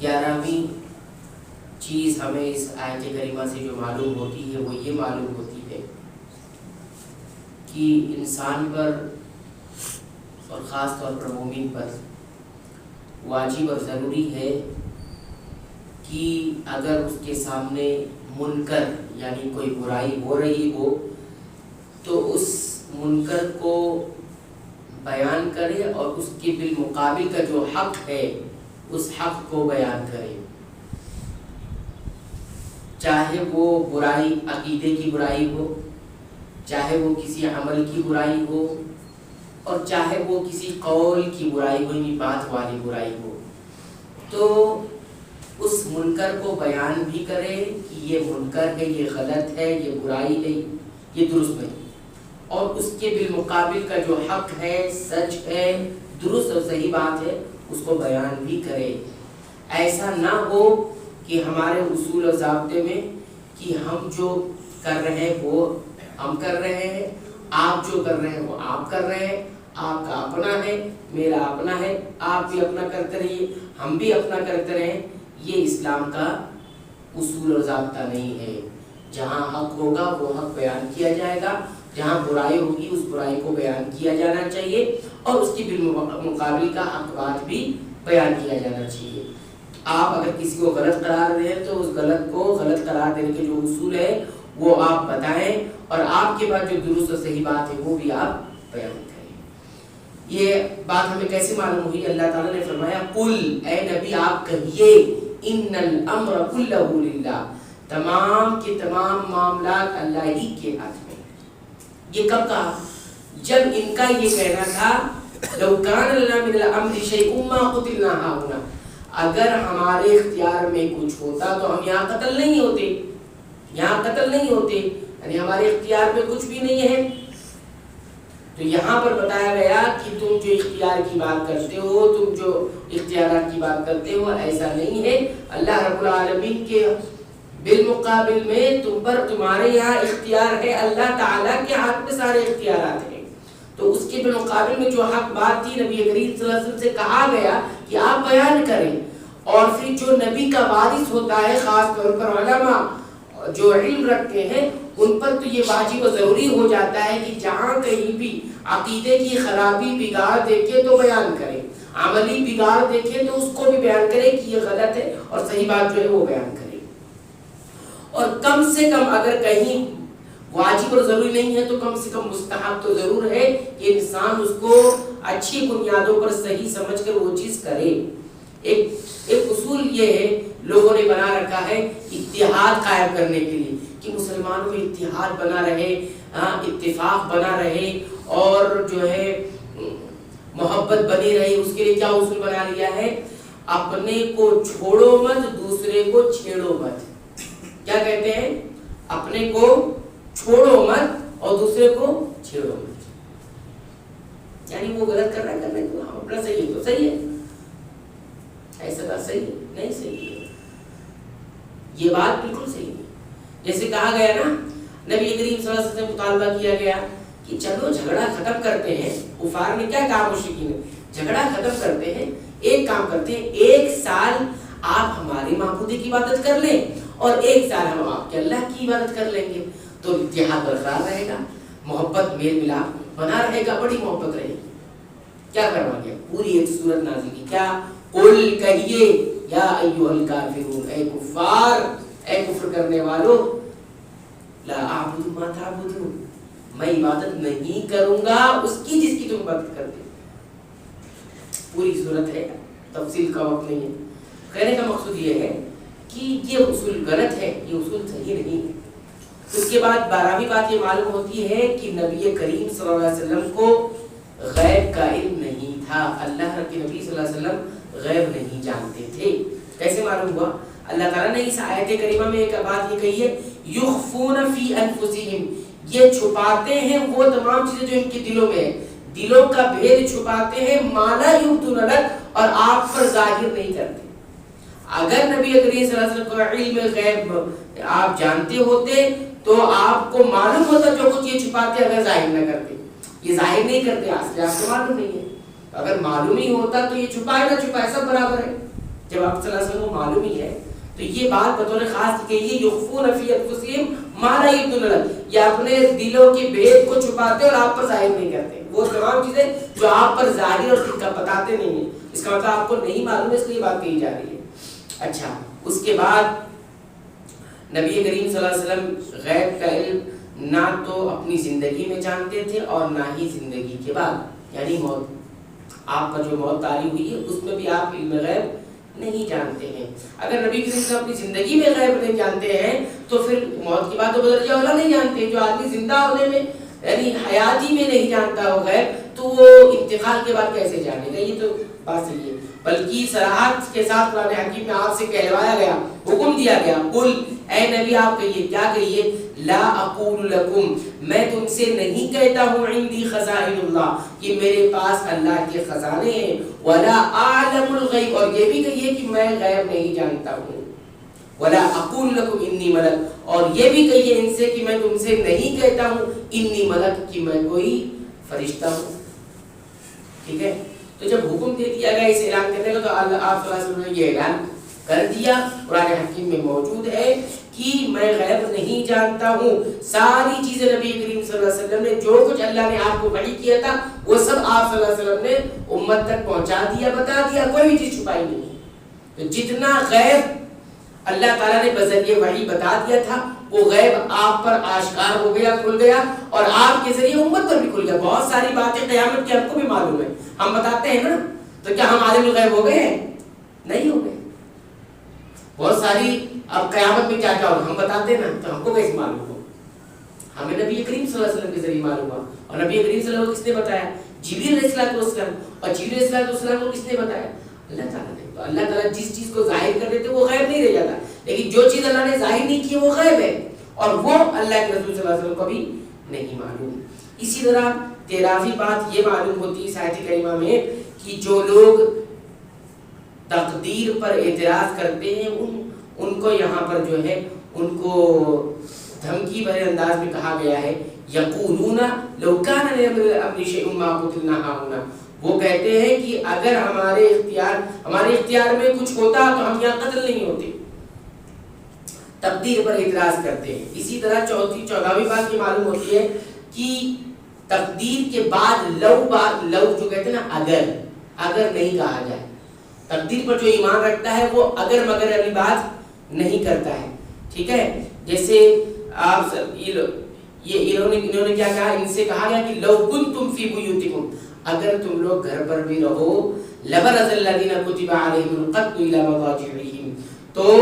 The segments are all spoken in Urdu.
11ویں چیز ہمیں اس آیت کریمہ سے جو معلوم ہوتی ہے وہ یہ معلوم ہوتی ہے کہ انسان پر اور خاص طور پر مومن پر واجب اور ضروری ہے کہ اگر اس کے سامنے منکر یعنی کوئی برائی ہو رہی ہو تو اس منکر کو بیان کرے اور اس کے بالمقابل کا جو حق ہے اس حق کو بیان کرے، چاہے وہ برائی عقیدے کی برائی ہو، چاہے وہ کسی عمل کی برائی ہو، اور چاہے وہ کسی قول کی برائی ہو، یعنی بات والی برائی ہو، تو اس منکر کو بیان بھی کرے کہ یہ منکر ہے، یہ غلط ہے، یہ برائی ہے، یہ درست نہیں، اور اس کے بالمقابل کا جو حق ہے، سچ ہے، درست اور صحیح بات ہے، اس کو بیان بھی کرے۔ ایسا نہ ہو کہ ہمارے اصول و ضابطے میں کہ ہم جو کر رہے ہیں وہ ہم کر رہے ہیں، آپ جو کر رہے ہیں وہ آپ کر رہے ہیں، آپ کا اپنا ہے، میرا اپنا ہے، آپ بھی اپنا کرتے رہیے، ہم بھی اپنا کرتے رہیں، یہ اسلام کا اصول و ضابطہ نہیں ہے۔ جہاں حق ہوگا وہ حق بیان کیا جائے گا، جہاں برائی ہوگی اس برائی کو بیان کیا جانا چاہیے، اور اس کی بالمقابل کا حق بات بھی بیان کیا جانا چاہیے۔ آپ اگر کسی کو غلط قرار دیں تو اس غلط کو غلط قرار دینے کے جو اصول ہے وہ آپ بتائیں، اور آپ کے بعد جو درست اور صحیح بات ہے وہ بھی آپ بیان کریں۔ یہ بات ہمیں کیسے معلوم ہوئی؟ اللہ تعالیٰ نے فرمایا قل، اے نبی آپ کہیے، ان الامر کلہ للہ، تمام کے تمام معاملات اللہ ہی کے ہاتھ میں۔ یہ کب کہا؟ جب ان کا یہ کہنا تھا لو کان لنا من الامر شیء ما قتلنا ہاہنا، اگر ہمارے اختیار میں کچھ ہوتا تو ہم یہاں قتل نہیں ہوتے، یہاں قتل نہیں ہوتے، یعنی ہمارے اختیار میں کچھ بھی نہیں ہے۔ تو یہاں پر بتایا گیا کہ تم جو اختیار کی بات کرتے ہو، تم جو اختیارات کی بات کرتے ہو، ایسا نہیں ہے۔ اللہ رب العالمین کے بالمقابل میں تم پر تمہارے یہاں اختیار ہے، اللہ تعالیٰ کے ہاتھ میں سارے اختیارات ہیں۔ تو اس کے بالمقابل میں جو حق بات تھی نبی کریم صلی اللہ علیہ وسلم سے کہا گیا کہ آپ بیان کریں، اور پھر جو نبی کا وارث ہوتا ہے، خاص طور پر علماء جو علم رکھتے ہیں، ان پر تو یہ واجب و ضروری ہو جاتا ہے کہ جہاں کہیں بھی عقیدے کی خرابی بگاڑ دیکھے تو بیان کریں، عملی بگاڑ دیکھے تو اس کو بھی بیان کریں کہ یہ غلط ہے، اور صحیح بات جو ہے وہ بیان کریں۔ اور کم سے کم اگر کہیں واجب اور ضروری نہیں ہے تو کم سے کم مستحب تو ضرور ہے کہ انسان اس کو اچھی بنیادوں پر صحیح سمجھ کر وہ چیز کرے۔ ایک اصول یہ ہے لوگوں نے بنا رکھا ہے اتحاد قائم کرنے کے لیے کہ مسلمانوں میں اتحاد بنا رہے، اتفاق بنا رہے، اور جو ہے محبت بنی رہی۔ اس کے لیے کیا اصول بنا لیا ہے؟ اپنے کو چھوڑو مت، دوسرے کو چھیڑو مت۔ کیا کہتے ہیں؟ اپنے کو چھوڑو مت اور دوسرے کو چھیڑو مت، یعنی وہ غلط کر رہا ہے کرنے کو، ہم اپنا صحیح ہے تو صحیح ہے، ایسا بات صحیح ہے نہیں صحیح ہے، یہ بات بالکل صحیح ہے۔ جیسے کہا گیا نا، نبی کریم صلی اللہ علیہ وسلم سے مطالبہ کیا گیا کہ چلو جھگڑا ختم کرتے ہیں۔ کفار نے کیا کہا؟ مشرکین نے جھگڑا ختم کرتے ہیں، ایک کام کرتے ہیں، 1 سال آپ ہماری معبود کی عبادت کر لیں اور 1 سال ہم آپ کے اللہ کی عبادت کر لیں گے، تو اتحاد برقرار رہے گا، محبت میل ملاپ بنا رہے گا، بڑی محبت رہے گی۔ کیا کروا گیا؟ پوری ایک سورت نازل کی، کیا؟ قل کہیے یا ایھا الکافرون، اے کفار، اے کفر کرنے والو، لا اعبد ما تعبدون، میں عبادت نہیں کروں گا اس کی جس کی تم عبادت کرتے۔ پوری صورت ہے، تفصیل کا وقت نہیں ہے۔ کہنے کا مقصود یہ ہے کہ یہ اصول غلط ہے، یہ اصول صحیح نہیں ہے۔ اس کے بعد 12ویں بات یہ معلوم ہوتی ہے کہ نبی کریم صلی اللہ علیہ وسلم کو غیب کا علم نہیں تھا، اللہ کے نبی صلی اللہ علیہ وسلم غیب نہیں جانتے تھے۔ کیسے معلوم ہوا؟ اللہ تعالیٰ نے اس آیت کریمہ میں ایک بات یہ کہی ہے، یخفون فی انفسہم، یہ چھپاتے ہیں وہ تمام چیزیں جو ان کے دلوں میں ہیں، دلوں کا بھید چھپاتے ہیں، ما لا یبدون لک، اور آپ پر ظاہر نہیں کرتے۔ اگر نبی کریم صلی اللہ علیہ وسلم کو علم غیب آپ جانتے ہوتے تو آپ کو معلوم ہوتا جو کچھ یہ چھپاتے اگر ظاہر نہ کرتے۔ یہ ظاہر نہیں کرتے، اصل آپ کو معلوم نہیں ہے۔ اگر معلوم ہی ہوتا تو یہ چھپائے نہ چھپائے سب برابر ہے، جب آپ صلی اللہ علیہ وسلم کو معلوم ہی ہے تو یہ بات بطور خاص کہ یہ یخفون فی انفسہم ما لا یبدون لک، یہ اپنے دلوں کے بھید کو چھپاتے اور آپ پر ظاہر نہیں کرتے، وہ تمام چیزیں جو آپ پر ظاہر اور بتاتے نہیں ہیں، اس کا مطلب آپ کو نہیں معلوم ہے، اس لیے بات کہی جا رہی ہے۔ اچھا، اس کے بعد نبی کریم صلی اللہ علیہ وسلم غیب کا علم نہ تو اپنی زندگی میں جانتے تھے اور نہ ہی زندگی کے بعد، یعنی موت، آپ پر جو موت طاری ہوئی ہے اس میں بھی آپ علم غیب نہیں جانتے ہیں۔ اگر نبی کریم صلی اللہ علیہ وسلم اپنی زندگی میں غیب نہیں جانتے ہیں تو پھر موت کے بعد تو بدرجہ اولا نہیں جانتے۔ جو آدمی زندہ ہونے میں یعنی حیاتی میں نہیں جانتا ہو غیب تو وہ انتقال کے بعد کیسے جانے گا؟ یہ تو بات صحیح ہے، بلکہ صراحت کے ساتھ قرآن حکیم میں آپ سے کہلوایا گیا، حکم دیا گیا، قل اے نبی آپ کہیے، کیا کہیے؟ لا اقول لکم، میں تم سے نہیں کہتا ہوں عندی خزائن اللہ کہ میرے پاس اللہ کے خزانے ہیں، ولا اعلم الغیب، اور یہ بھی کہیے کہ میں غیب نہیں جانتا ہوں، ولا اقول لکم انی ملک، اور یہ بھی کہیے ان سے کہ میں تم سے نہیں کہتا ہوں انی ملک کہ میں کوئی فرشتہ ہوں۔ ٹھیک ہے، تو جب حکم دے دیا گیا اس اعلان کرنے کا تو اللہ آپ صلی اللہ علیہ وسلم نے یہ اعلان کر دیا، قرآن حکیم میں موجود ہے کہ میں غیب نہیں جانتا ہوں۔ ساری چیزیں نبی کریم صلی اللہ علیہ وسلم نے جو کچھ اللہ نے آپ کو وحی کیا تھا وہ سب آپ صلی اللہ علیہ وسلم نے امت تک پہنچا دیا، بتا دیا، کوئی بھی چیز چھپائی نہیں۔ تو جتنا غیب اللہ تعالیٰ نے بذریعہ وحی بتا دیا تھا وہ غیب آپ پر آشکار ہو گیا، کھل گیا، اور آپ کے ذریعے امت پر بھی کھل گیا۔ بہت ساری باتیں قیامت کی ہم کو بھی معلوم ہے، ہم بتاتے ہیں نا، تو کیا ہم عالم الغیب ہو گئے ہیں؟ نہیں ہو گئے۔ بہت ساری اب قیامت میں کیا کیا ہوگا ہم بتاتے ہیں نا، تو ہم کو کیسے معلوم ہو؟ ہمیں نبی کریم صلی اللہ علیہ وسلم کے ذریعے معلوم ہوا، اور نبی کریم صلی اللہ علیہ وسلم کو کس نے بتایا؟ جبریل علیہ السلام، اور جبریل علیہ السلام کو کس نے بتایا؟ اللہ تعالیٰ نے۔ تو اللہ تعالیٰ جس چیز کو ظاہر کر دیتے وہ غیب نہیں رہ جاتا، لیکن جو چیز اللہ نے ظاہر نہیں کی وہ غیب ہے، اور وہ اللہ کے رسول صلی اللہ علیہ وسلم کو بھی نہیں معلوم۔ اسی طرح 13ویں بات یہ معلوم ہوتی ہے اس آیت کریمہ میں کہ جو لوگ تقدیر پر اعتراض کرتے ہیں ان کو یہاں پر جو ہے ان کو دھمکی بھرے انداز میں کہا گیا ہے، یقولون لو کان لنا شیء ما قتلنا ہاہنا، وہ کہتے ہیں کہ اگر ہمارے اختیار میں کچھ ہوتا تو ہم یہاں قتل نہیں ہوتے۔ تقدیر پر اعتراض کرتے ہیں۔ اسی طرح 14ویں بات یہ معلوم ہوتی ہے کہ تقدیر کے بعد لو جو کہتے ہیں نا، اگر نہیں کہا جائے، تقدیر پر جو ایمان رکھتا ہے وہ اگر مگر والی بات نہیں کرتا ہے۔ ٹھیک ہے، جیسے آپ انہوں نے کیا کہا، ان سے کہا گیا کہ لو کنتم فی بیوتکم، اگر تم لوگ گھر پر بھی رہو، لبرز الذین کتب علیہم القتل الی مضاجعہم، تو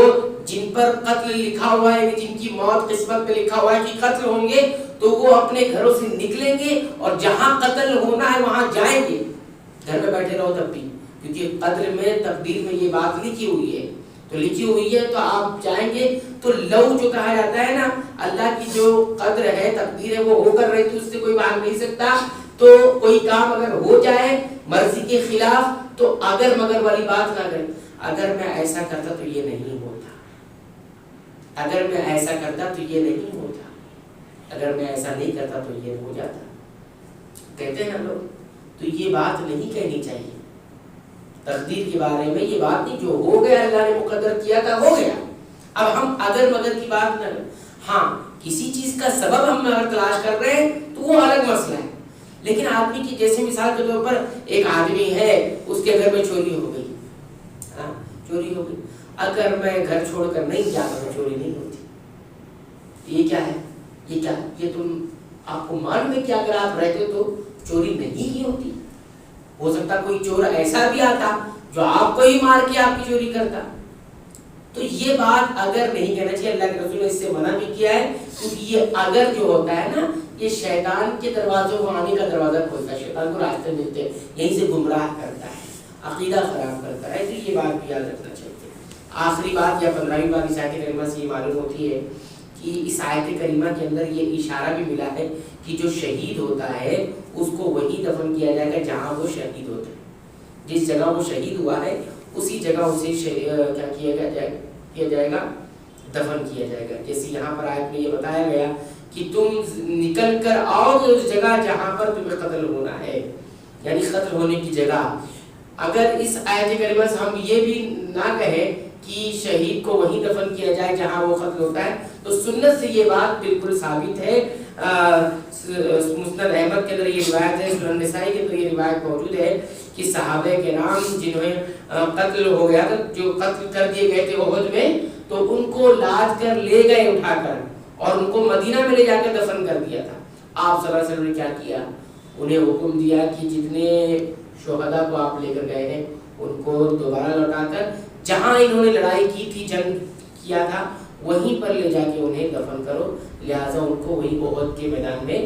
جن پر قتل لکھا ہوا ہے، جن کی موت قسمت میں لکھا ہوا ہے کہ قتل ہوں گے، تو وہ اپنے گھروں سے نکلیں گے اور جہاں قتل ہونا ہے وہاں جائیں گے۔ گھر میں بیٹھے رہو تب بھی، کیونکہ قدر میں تقدیر میں یہ بات لکھی ہوئی ہے، تو لکھی ہوئی ہے تو آپ جائیں گے۔ تو لو جو کہا جاتا ہے نا، اللہ کی جو قدر ہے، تقدیر ہے، وہ ہو کر رہی تھی، اس سے کوئی بھاگ نہیں سکتا۔ تو کوئی کام اگر ہو جائے مرضی کے خلاف تو اگر مگر والی بات نہ کریں، اگر میں ایسا کرتا تو یہ نہیں ہوتا، اگر میں ایسا کرتا تو یہ نہیں ہوتا، اگر میں ایسا نہیں کرتا تو یہ ہو جاتا، کہتے ہیں لوگ۔ تو یہ بات نہیں کہنی چاہیے تقدیر کے بارے میں، یہ بات نہیں، جو ہو گیا اللہ نے مقدر کیا تھا ہو گیا، اب ہم اگر مگر کی بات نہ کریں۔ ہاں، کسی چیز کا سبب ہم اگر تلاش کر رہے ہیں تو وہ الگ مسئلہ ہے، لیکن آدمی کی جیسے مثال کے طور پر ایک آدمی ہے، اس کے گھر میں چوری ہو گئی، چوری ہو گئی، اگر میں گھر چھوڑ کر نہیں جاتا تو چوری نہیں ہوتی۔ یہ کیا ہے؟ یہ تم آپ کو معلوم ہے کہ اگر آپ رہتے تو چوری نہیں ہی ہوتی۔ ہو سکتا کوئی چور ایسا بھی آتا جو آپ کو ہی مار کے آپ کی چوری کرتا۔ تو یہ بات اگر نہیں کہنا چاہیے، اللہ کے رسول نے اس سے منع بھی کیا ہے، کیونکہ یہ اگر جو ہوتا ہے نا، یہ شیطان کے دروازوں کو آنے کا دروازہ کھولتا ہے، شیطان کو راستے ملتے ہیں، یہیں سے گمراہ کرتا ہے، عقیدہ خراب کرتا ہے۔ تو یہ بات بھی یاد رکھنا چاہیے۔ آخری بات یا 15ویں بات اس آیت کریمہ سے یہ معلوم ہوتی ہے کہ اس آیت کریمہ کے اندر یہ اشارہ بھی ملا ہے کہ جو شہید ہوتا ہے اس کو وہی دفن کیا جائے گا جہاں وہ شہید ہوتا ہے، جس جگہ وہ شہید ہوا ہے اسی جگہ اسے کیا کیا جائے گا، دفن کیا جائے گا۔ جیسے یہاں پر آیت میں یہ بتایا گیا کہ تم نکل کر آؤ گے اس جگہ جہاں پر تمہیں قتل ہونا ہے، یعنی قتل ہونے کی جگہ۔ اگر اس آیت کریمہ سے ہم یہ بھی نہ کہے کہ شہید کو وہیں دفن کیا جائے جہاں وہ قتل ہوتا ہے، تو سنت سے یہ بات بالکل ثابت ہے۔ مسند احمد کے اندر یہ روایت ہے، سنن نسائی کے اندر یہ روایت موجود ہے کہ صحابہ کرام جنہیں قتل ہو گیا تھا، جو قتل کر دیے گئے تھے احد میں، تو ان کو لاد کر لے گئے اٹھا کر اور ان کو مدینہ میں لے جا کر دفن کر دیا تھا۔ آپ صلی اللہ علیہ وسلم نے کیا کیا؟ انہیں حکم دیا کہ جتنے شہداء کو آپ لے کر گئے ہیں ان کو دوبارہ لوٹا کر جہاں انہوں نے لڑائی کی تھی، جنگ کیا تھا، وہیں پر لے جا کے انہیں دفن کرو۔ لہٰذا ان کو وہی احد کے میدان میں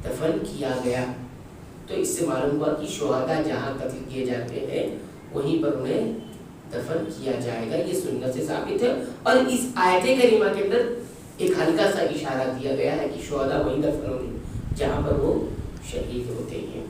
دفن کیا گیا۔ تو اس سے معلوم ہوا کہ شہداء جہاں قتل کیے جاتے ہیں وہیں پر انہیں دفن کیا جائے گا، یہ سنت سے ثابت ہے۔ اور اس آیت کریمہ کے اندر ایک ہلکا سا اشارہ دیا گیا ہے کہ شہداء وہیں دفن ہوں گے جہاں پر وہ شہید ہوتے ہیں۔